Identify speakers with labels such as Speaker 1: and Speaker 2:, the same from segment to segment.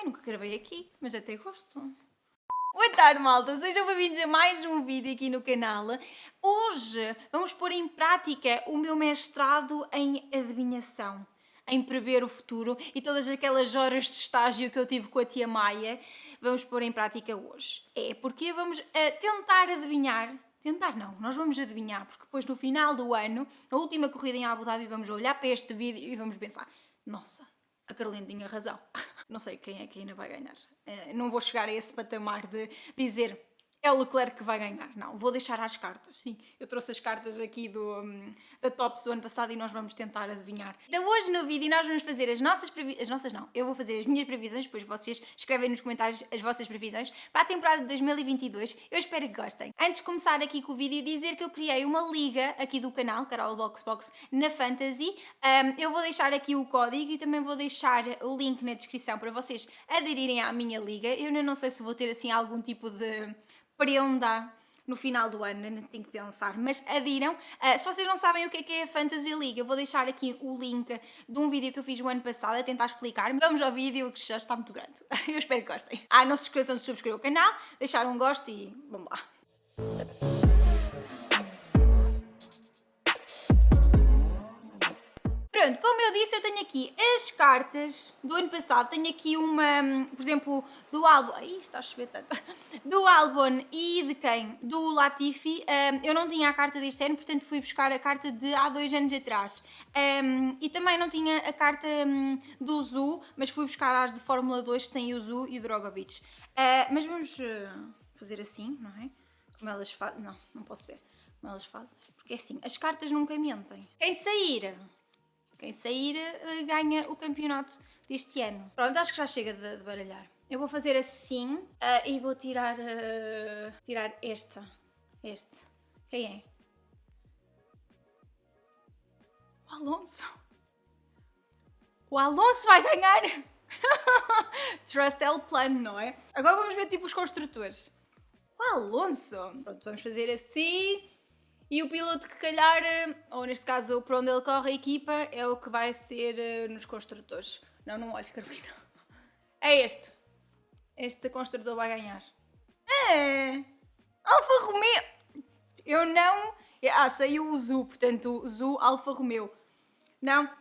Speaker 1: Ai, nunca gravei aqui, mas até gosto. Boa tarde, malta! Sejam bem-vindos a mais um vídeo aqui no canal. Hoje vamos pôr em prática o meu mestrado em adivinhação, em prever o futuro e todas aquelas horas de estágio que eu tive com a tia Maia. Vamos pôr em prática hoje. Porque vamos tentar adivinhar. Tentar não, nós vamos adivinhar, porque depois no final do ano, na última corrida em Abu Dhabi, vamos olhar para este vídeo e vamos pensar: nossa, a Carolina tinha razão. Não sei quem é que ainda vai ganhar. Não vou chegar a esse patamar de dizer é o Leclerc que vai ganhar. Não, vou deixar às cartas. Sim, eu trouxe as cartas aqui da Tops do ano passado e nós vamos tentar adivinhar. Então hoje no vídeo nós vamos fazer as nossas previsões. As nossas não, eu vou fazer as minhas previsões, depois vocês escrevem nos comentários as vossas previsões para a temporada de 2022. Eu espero que gostem. Antes de começar aqui com o vídeo, dizer que eu criei uma liga aqui do canal, Carol Box na Fantasy. Eu vou deixar aqui o código e também vou deixar o link na descrição para vocês aderirem à minha liga. Eu ainda não sei se vou ter assim algum tipo de prenda no final do ano, ainda tenho que pensar, mas adiram. Se vocês não sabem o que é a Fantasy League, eu vou deixar aqui o link de um vídeo que eu fiz o ano passado a tentar explicar. Vamos ao vídeo que já está muito grande. Eu espero que gostem. Não se esqueçam de subscrever o canal, deixar um gosto e vamos lá. Pronto, como eu disse, eu tenho aqui as cartas do ano passado. Tenho aqui uma, por exemplo, do Albon. Ai, está a chover tanto. Do Albon e de quem? Do Latifi. Eu não tinha a carta deste ano, portanto fui buscar a carta de há 2 anos atrás. E também não tinha a carta do Zhu, mas fui buscar as de Fórmula 2 que tem o Zhu e o Drogovic. Mas vamos fazer assim, não é? Como elas fazem. Não, não posso ver como elas fazem. Porque assim, as cartas nunca mentem. Quem sair ganha o campeonato deste ano. Pronto, acho que já chega de baralhar. Eu vou fazer assim e vou tirar este. Quem é? O Alonso. O Alonso vai ganhar! Trust é o plano, não é? Agora vamos ver tipo os construtores. O Alonso! Pronto, vamos fazer assim. E o piloto que calhar, ou neste caso para onde ele corre a equipa, é o que vai ser nos construtores. Não olhes, Carolina. É este. Este construtor vai ganhar. Alfa Romeo! Eu não... saiu o Zhu, portanto, Zhu Alfa Romeo. Não.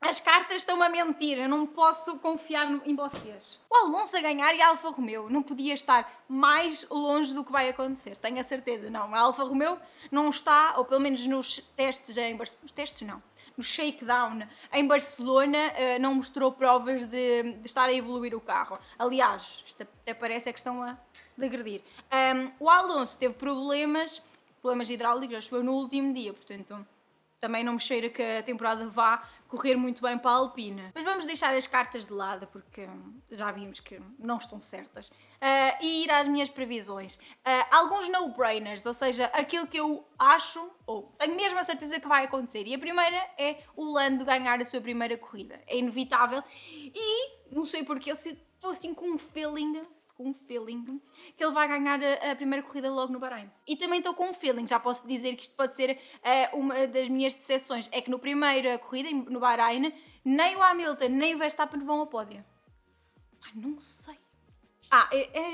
Speaker 1: As cartas estão a mentir, eu não posso confiar em vocês. O Alonso a ganhar e a Alfa Romeo não podia estar mais longe do que vai acontecer, tenho a certeza. Não, a Alfa Romeo não está, ou pelo menos nos testes em Barcelona, nos testes não, no shakedown em Barcelona não mostrou provas de estar a evoluir o carro. Aliás, isto até parece que estão a agredir. O Alonso teve problemas hidráulicos, já choveu no último dia, portanto... Também não me cheira que a temporada vá correr muito bem para a Alpina. Mas vamos deixar as cartas de lado, porque já vimos que não estão certas. E ir às minhas previsões. Alguns no-brainers, ou seja, aquilo que eu acho, ou tenho mesmo a certeza que vai acontecer. E a primeira é o Lando ganhar a sua primeira corrida. É inevitável. E, não sei porquê, eu estou assim com um feeling que ele vai ganhar a primeira corrida logo no Bahrein. E também estou com um feeling, já posso dizer que isto pode ser uma das minhas decepções, é que no primeira corrida, no Bahrein, nem o Hamilton nem o Verstappen vão ao pódio. Não sei.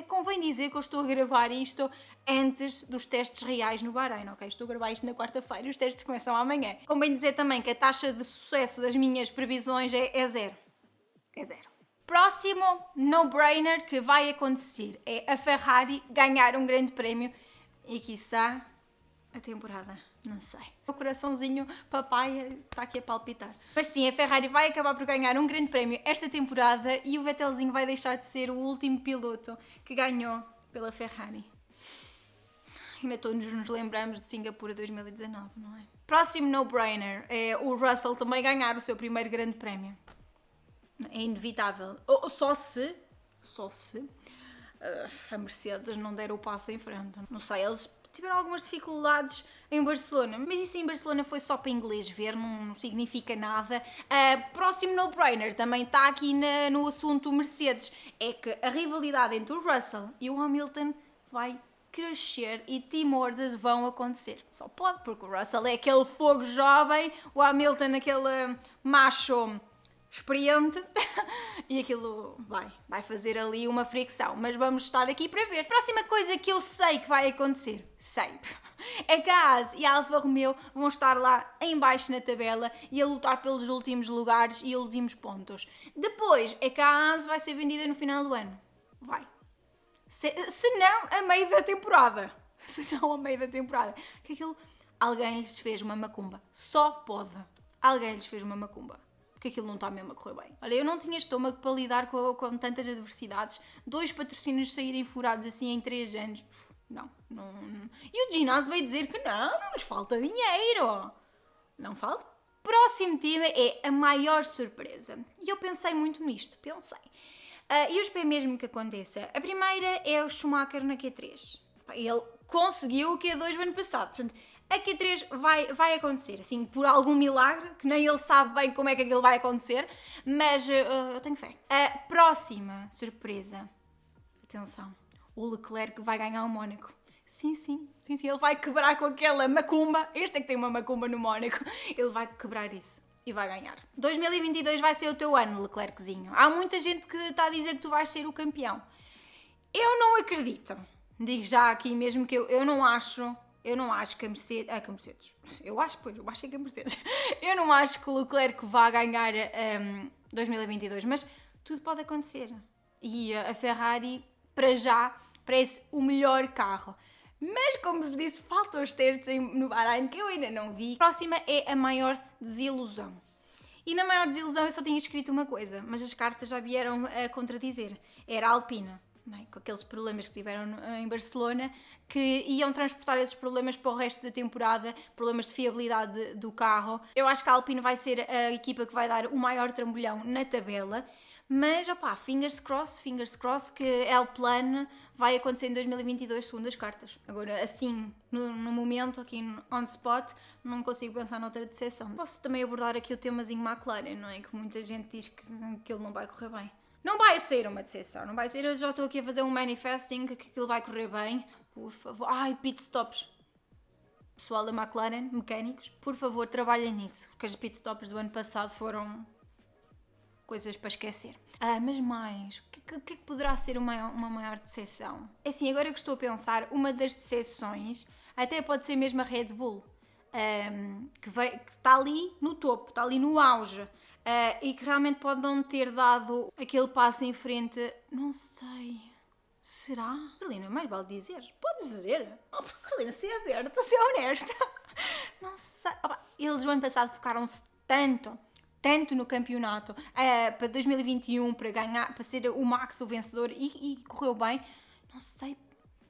Speaker 1: Convém dizer que eu estou a gravar isto antes dos testes reais no Bahrein, ok? Estou a gravar isto na quarta-feira e os testes começam amanhã. Convém dizer também que a taxa de sucesso das minhas previsões é zero. É zero. Próximo no-brainer que vai acontecer é a Ferrari ganhar um grande prémio e quiçá a temporada, não sei. O coraçãozinho papai está aqui a palpitar. Mas sim, a Ferrari vai acabar por ganhar um grande prémio esta temporada e o Vettelzinho vai deixar de ser o último piloto que ganhou pela Ferrari. Ainda todos nos lembramos de Singapura 2019, não é? Próximo no-brainer é o Russell também ganhar o seu primeiro grande prémio. É inevitável. Só se a Mercedes não der o passo em frente. Não sei, eles tiveram algumas dificuldades em Barcelona, mas isso em Barcelona foi só para inglês ver, não significa nada. Próximo no-brainer também está aqui no assunto Mercedes, é que a rivalidade entre o Russell e o Hamilton vai crescer e team orders vão acontecer. Só pode, porque o Russell é aquele fogo jovem, o Hamilton aquele macho experiente e aquilo vai fazer ali uma fricção, mas vamos estar aqui para ver. Próxima coisa que eu sei que vai acontecer, é que a Haas e a Alfa Romeo vão estar lá em baixo na tabela e a lutar pelos últimos lugares e últimos pontos. Depois é que a Haas vai ser vendida no final do ano. Vai. Se não, a meio da temporada. Que aquilo... Alguém lhes fez uma macumba. Só pode. Alguém lhes fez uma macumba. Porque aquilo não está mesmo a correr bem. Olha, eu não tinha estômago para lidar com tantas adversidades. 2 patrocínios saírem furados assim em 3 anos. Não. E o ginásio veio dizer que não nos falta dinheiro. Não falta. Próximo time é a maior surpresa. E eu pensei muito nisto. E eu espero mesmo que aconteça. A primeira é o Schumacher na Q3. Ele conseguiu o Q2 o ano passado. Portanto, a Q3 vai acontecer, assim, por algum milagre, que nem ele sabe bem como é que aquilo vai acontecer, mas eu tenho fé. A próxima surpresa, atenção, o Leclerc vai ganhar o Mónaco. Sim, ele vai quebrar com aquela macumba, este é que tem uma macumba no Mónaco, ele vai quebrar isso e vai ganhar. 2022 vai ser o teu ano, Leclerczinho. Há muita gente que está a dizer que tu vais ser o campeão. Eu não acredito. Digo já aqui mesmo que eu não acho que a Mercedes... Eu acho que a Mercedes. Eu não acho que o Leclerc vá ganhar 2022, mas tudo pode acontecer. E a Ferrari, para já, parece o melhor carro. Mas, como vos disse, faltam os testes no Bahrein, que eu ainda não vi. A próxima é a maior desilusão. E na maior desilusão eu só tinha escrito uma coisa, mas as cartas já vieram a contradizer. Era a Alpine. Com aqueles problemas que tiveram em Barcelona, que iam transportar esses problemas para o resto da temporada, problemas de fiabilidade do carro. Eu acho que a Alpine vai ser a equipa que vai dar o maior trambolhão na tabela, mas, fingers crossed que El Plan vai acontecer em 2022, segundo as cartas. Agora, assim, no momento, aqui on spot, não consigo pensar noutra decepção. Posso também abordar aqui o temazinho McLaren, não é? Que muita gente diz que ele não vai correr bem. Não vai ser uma decepção, não vai ser. Eu já estou aqui a fazer um manifesting que aquilo vai correr bem. Por favor. Pit stops. Pessoal da McLaren, mecânicos, por favor, trabalhem nisso. Porque as pit stops do ano passado foram coisas para esquecer. Mas mais, o que é que poderá ser uma maior decepção? É assim, agora que estou a pensar, uma das decepções até pode ser mesmo a Red Bull. Que está ali no topo, está ali no auge. E que realmente pode não ter dado aquele passo em frente. Não sei. Será? Carolina, mais vale dizeres. Podes dizer. Carolina, ser aberta, ser honesta. Não sei. Eles o ano passado focaram-se tanto no campeonato para 2021, para ganhar, para ser o Max o vencedor e correu bem. Não sei.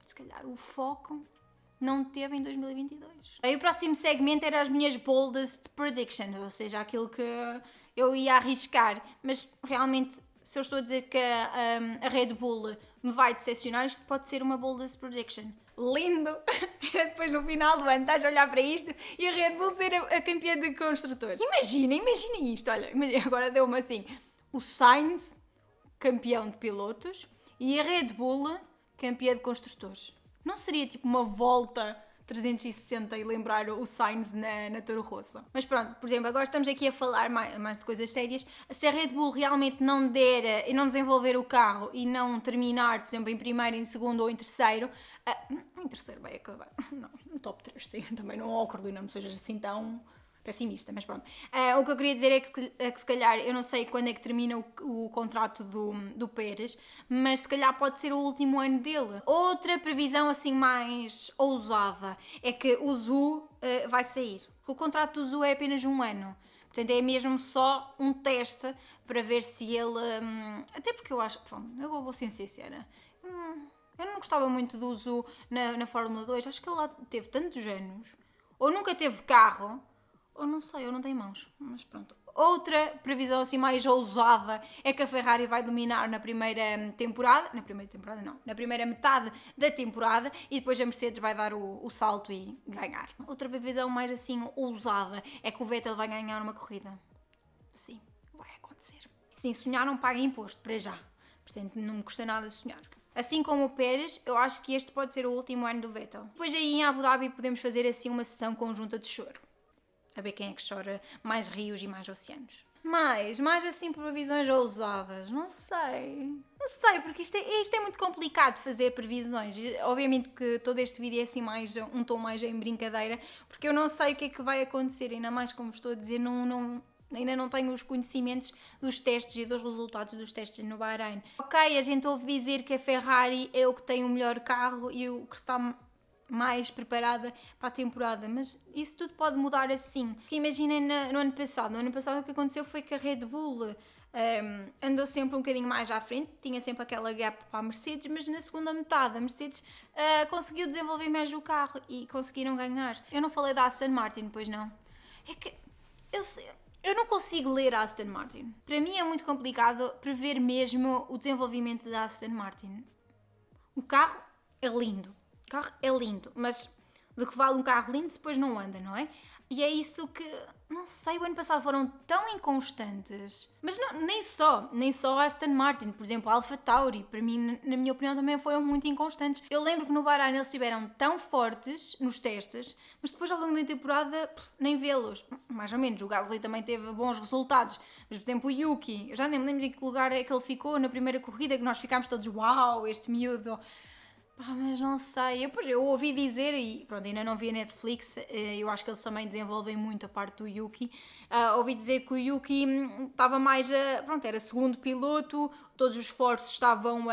Speaker 1: Se calhar o foco não teve em 2022. Aí o próximo segmento era as minhas boldest predictions, ou seja, aquilo que eu ia arriscar, mas realmente, se eu estou a dizer que a Red Bull me vai decepcionar, isto pode ser uma boldest prediction. Lindo! Depois no final do ano estás a olhar para isto e a Red Bull ser a campeã de construtores. Imaginem isto, olha, agora deu-me assim, o Sainz, campeão de pilotos, e a Red Bull, campeã de construtores. Não seria tipo uma volta 360 e lembrar o Sainz na Toro Rosso? Mas pronto, por exemplo, agora estamos aqui a falar mais de coisas sérias. Se a Red Bull realmente não der e não desenvolver o carro e não terminar, por exemplo, em primeiro, em segundo ou em terceiro, em terceiro vai acabar. Não, no top 3, sim, também não ocorre, não sejas assim tão pessimista, mas pronto. O que eu queria dizer é que se calhar, eu não sei quando é que termina o contrato do Pérez, mas se calhar pode ser o último ano dele. Outra previsão assim mais ousada é que o Zhou vai sair. O contrato do Zhou é apenas 1 ano. Portanto, é mesmo só um teste para ver se ele... até porque eu acho... Pronto, eu vou ser sincera. Eu não gostava muito do Zhou na Fórmula 2. Acho que ele lá teve tantos anos. Ou nunca teve carro... Ou não sei, ou não tem mãos, mas pronto. Outra previsão assim mais ousada é que a Ferrari vai dominar na primeira metade da temporada e depois a Mercedes vai dar o salto e ganhar. Outra previsão mais assim ousada é que o Vettel vai ganhar uma corrida. Sim, vai acontecer. Sim, sonhar não paga imposto, para já. Portanto, não me custa nada sonhar. Assim como o Pérez, eu acho que este pode ser o último ano do Vettel. Depois aí em Abu Dhabi podemos fazer assim uma sessão conjunta de choro. A ver quem é que chora mais rios e mais oceanos. Mais assim previsões ousadas, não sei. Não sei, porque isto é muito complicado de fazer previsões. Obviamente que todo este vídeo é assim mais um tom mais em brincadeira, porque eu não sei o que é que vai acontecer, ainda mais como estou a dizer, ainda não tenho os conhecimentos dos testes e dos resultados dos testes no Bahrein. Ok, a gente ouve dizer que a Ferrari é o que tem o melhor carro e o que está mais preparada para a temporada, mas isso tudo pode mudar assim. Porque imaginem no ano passado o que aconteceu foi que a Red Bull andou sempre um bocadinho mais à frente, tinha sempre aquela gap para a Mercedes, mas na segunda metade a Mercedes conseguiu desenvolver mais o carro e conseguiram ganhar. Eu não falei da Aston Martin, pois não. É que eu não consigo ler a Aston Martin. Para mim é muito complicado prever mesmo o desenvolvimento da Aston Martin. O carro é lindo. O carro é lindo, mas de que vale um carro lindo depois não anda, não é? E é isso que, não sei, o ano passado foram tão inconstantes. Mas não, nem só a Aston Martin, por exemplo, a AlphaTauri, para mim, na minha opinião, também foram muito inconstantes. Eu lembro que no Bahrein eles estiveram tão fortes nos testes, mas depois ao longo da temporada, nem vê-los. Mais ou menos, o Gasly também teve bons resultados, mas por exemplo o Yuki, eu já nem me lembro em que lugar é que ele ficou na primeira corrida, que nós ficámos todos, uau, este miúdo. Mas não sei, eu ouvi dizer, e pronto, ainda não vi a Netflix, eu acho que eles também desenvolvem muito a parte do Yuki. Ouvi dizer que o Yuki estava mais, pronto, era segundo piloto, todos os esforços estavam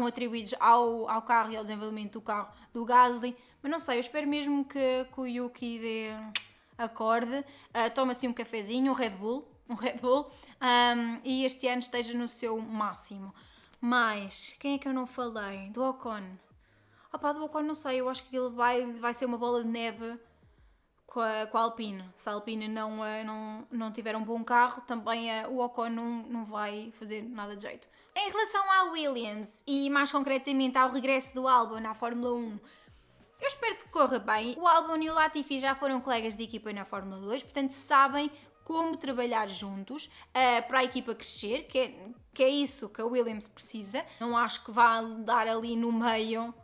Speaker 1: atribuídos ao carro e ao desenvolvimento do carro do Gasly, mas não sei, eu espero mesmo que o Yuki acorde, tome assim um cafezinho, um Red Bull, e este ano esteja no seu máximo. Mas, quem é que eu não falei? Do Ocon. Do Ocon não sei, eu acho que ele vai ser uma bola de neve com a Alpine. Se a Alpine não tiver um bom carro, também o Ocon não vai fazer nada de jeito. Em relação à Williams, e mais concretamente ao regresso do Albon à Fórmula 1, eu espero que corra bem. O Albon e o Latifi já foram colegas de equipa na Fórmula 2, portanto sabem como trabalhar juntos para a equipa crescer, que é isso que a Williams precisa. Não acho que vá andar ali no meio.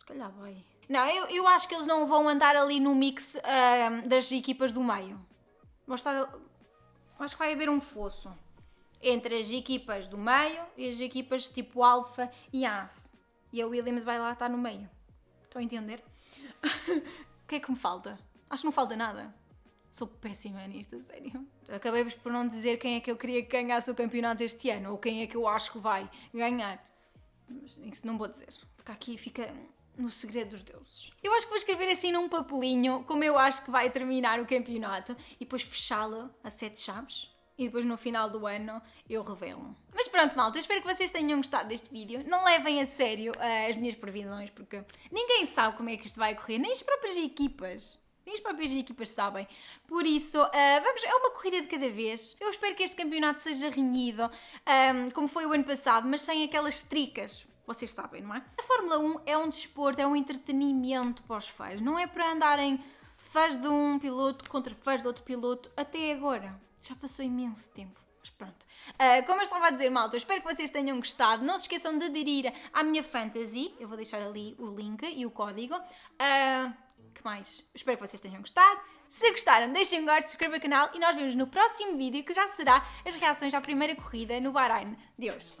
Speaker 1: Se calhar vai. Não, eu acho que eles não vão andar ali no mix das equipas do meio. Acho que vai haver um fosso entre as equipas do meio e as equipas tipo Alfa e Haas. E a Williams vai lá estar no meio. Estão a entender? O que é que me falta? Acho que não falta nada. Sou péssima nisto, a sério. Acabei por não dizer quem é que eu queria que ganhasse o campeonato este ano, ou quem é que eu acho que vai ganhar. Mas isso não vou dizer. Fica no segredo dos deuses. Eu acho que vou escrever assim num papelinho, como eu acho que vai terminar o campeonato, e depois fechá-lo a 7 chaves. E depois no final do ano eu revelo. Mas pronto, malta, espero que vocês tenham gostado deste vídeo. Não levem a sério as minhas previsões, porque ninguém sabe como é que isto vai correr, nem as próprias equipas. Nem as próprias equipas sabem. Por isso, é uma corrida de cada vez. Eu espero que este campeonato seja renhido, como foi o ano passado, mas sem aquelas tricas. Vocês sabem, não é? A Fórmula 1 é um desporto, é um entretenimento para os fãs. Não é para andarem fãs de um piloto contra fãs de outro piloto até agora. Já passou imenso tempo. Mas pronto. Como eu estava a dizer, malta, espero que vocês tenham gostado. Não se esqueçam de aderir à minha fantasy. Eu vou deixar ali o link e o código. Que mais? Espero que vocês tenham gostado. Se gostaram, deixem um gosto, subscrevam o canal e nós vemos no próximo vídeo, que já será as reações à primeira corrida no Bahrein de hoje.